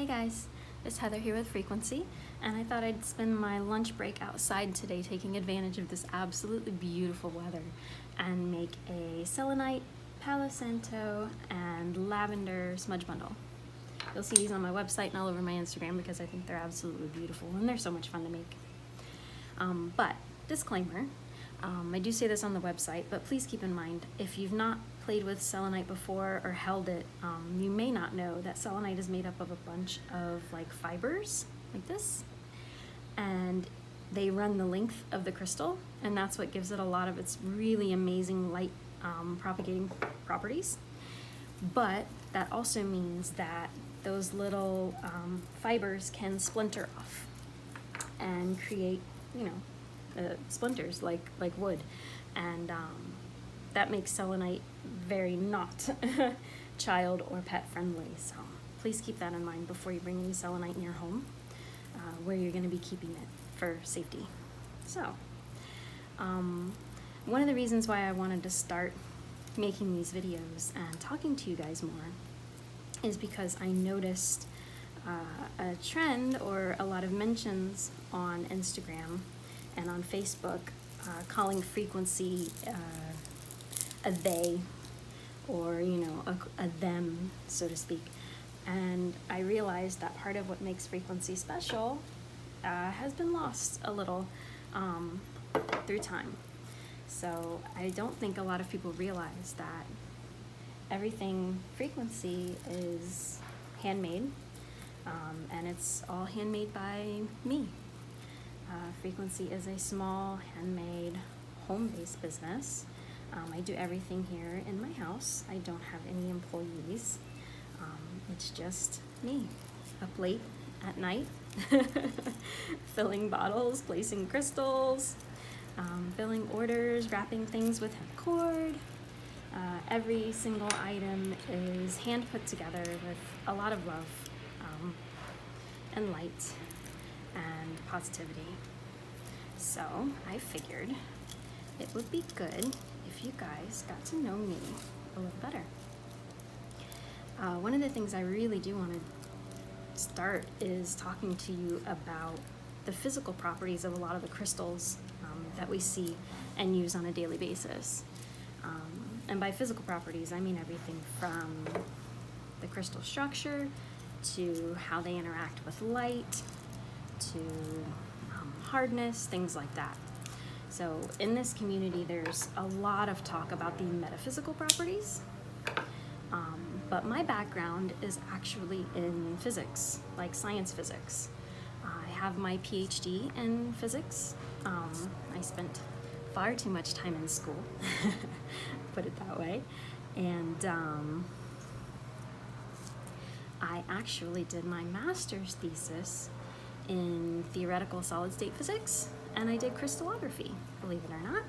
Hey guys, it's Heather here with Frequency, and I thought I'd spend my lunch break outside today taking advantage of this absolutely beautiful weather and make a Selenite, Palo Santo, and lavender smudge bundle. You'll see these on my website and all over my Instagram because I think they're absolutely beautiful and they're so much fun to make. But disclaimer, I do say this on the website, but please keep in mind, if you've not played with selenite before or held it, you may not know that selenite is made up of a bunch of like fibers, like this, and they run the length of the crystal, and that's what gives it a lot of its really amazing light propagating properties. But that also means that those little fibers can splinter off and create, splinters like wood, and that makes selenite very not child or pet friendly. So please keep that in mind before you bring any selenite in your home, where you're going to be keeping it for safety. So one of the reasons why I wanted to start making these videos and talking to you guys more is because I noticed a trend or a lot of mentions on Instagram and on Facebook calling frequency a they, or a them, so to speak. And I realized that part of what makes frequency special has been lost a little through time. So I don't think a lot of people realize that everything frequency is handmade, and it's all handmade by me. Frequency is a small, handmade, home-based business. I do everything here in my house. I don't have any employees. It's just me, up late at night, filling bottles, placing crystals, filling orders, wrapping things with hemp cord. Every single item is hand put together with a lot of love and light and positivity. So I figured it would be good if you guys got to know me a little better. One of the things I really do want to start is talking to you about the physical properties of a lot of the crystals that we see and use on a daily basis. And by physical properties, I mean everything from the crystal structure to how they interact with light to hardness, things like that. So in this community, there's a lot of talk about the metaphysical properties, but my background is actually in physics, like science physics. I have my PhD in physics. I spent far too much time in school, put it that way, and I actually did my master's thesis in theoretical solid-state physics, and I did crystallography, believe it or not.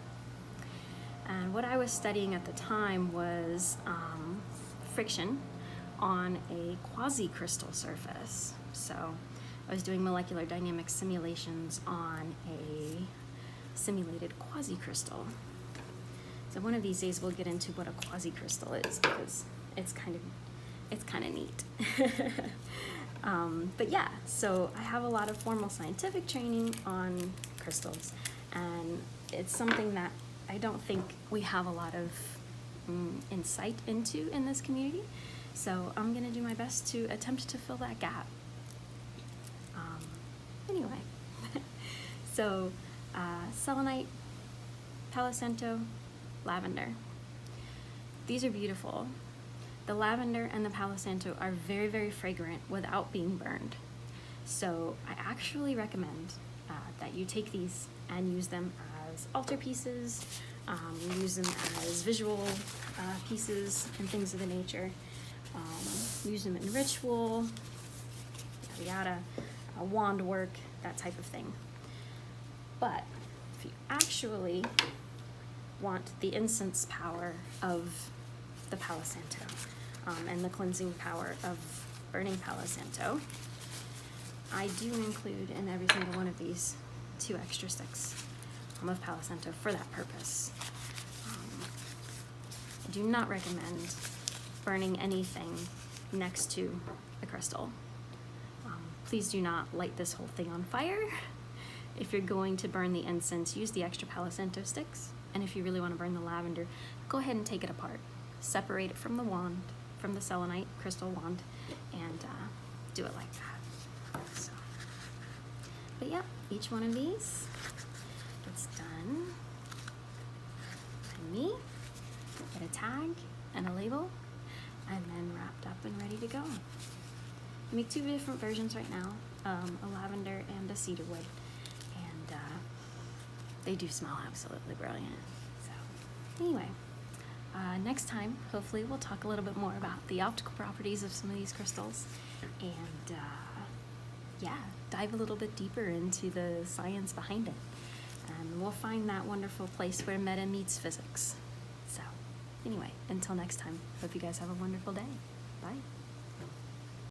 And what I was studying at the time was friction on a quasi-crystal surface. So I was doing molecular dynamics simulations on a simulated quasi-crystal. So one of these days we'll get into what a quasi-crystal is, because it's kind of neat. But yeah, so I have a lot of formal scientific training on crystals, and it's something that I don't think we have a lot of insight into in this community. So I'm going to do my best to attempt to fill that gap. Anyway, so selenite, Palo Santo, lavender. These are beautiful. The lavender and the Palo Santo are very, very fragrant without being burned. So I actually recommend that you take these and use them as altar pieces, use them as visual pieces and things of the nature. Use them in ritual, yada yada, wand work, that type of thing. But if you actually want the incense power of the Palo Santo, and the cleansing power of burning Palo Santo, I do include in every single one of these 2 extra sticks of Palo Santo for that purpose. I do not recommend burning anything next to a crystal. Please do not light this whole thing on fire. If you're going to burn the incense, use the extra Palo Santo sticks. And if you really want to burn the lavender, go ahead and take it apart. Separate it from the wand, from the selenite crystal wand, and do it like that. So, but yeah, each one of these gets done by me, get a tag and a label, and then wrapped up and ready to go. I make 2 different versions right now, a lavender and a cedar wood, and they do smell absolutely brilliant. So anyway, next time, hopefully we'll talk a little bit more about the optical properties of some of these crystals, and yeah, dive a little bit deeper into the science behind it. And we'll find that wonderful place where meta meets physics. So anyway, until next time, hope you guys have a wonderful day. Bye.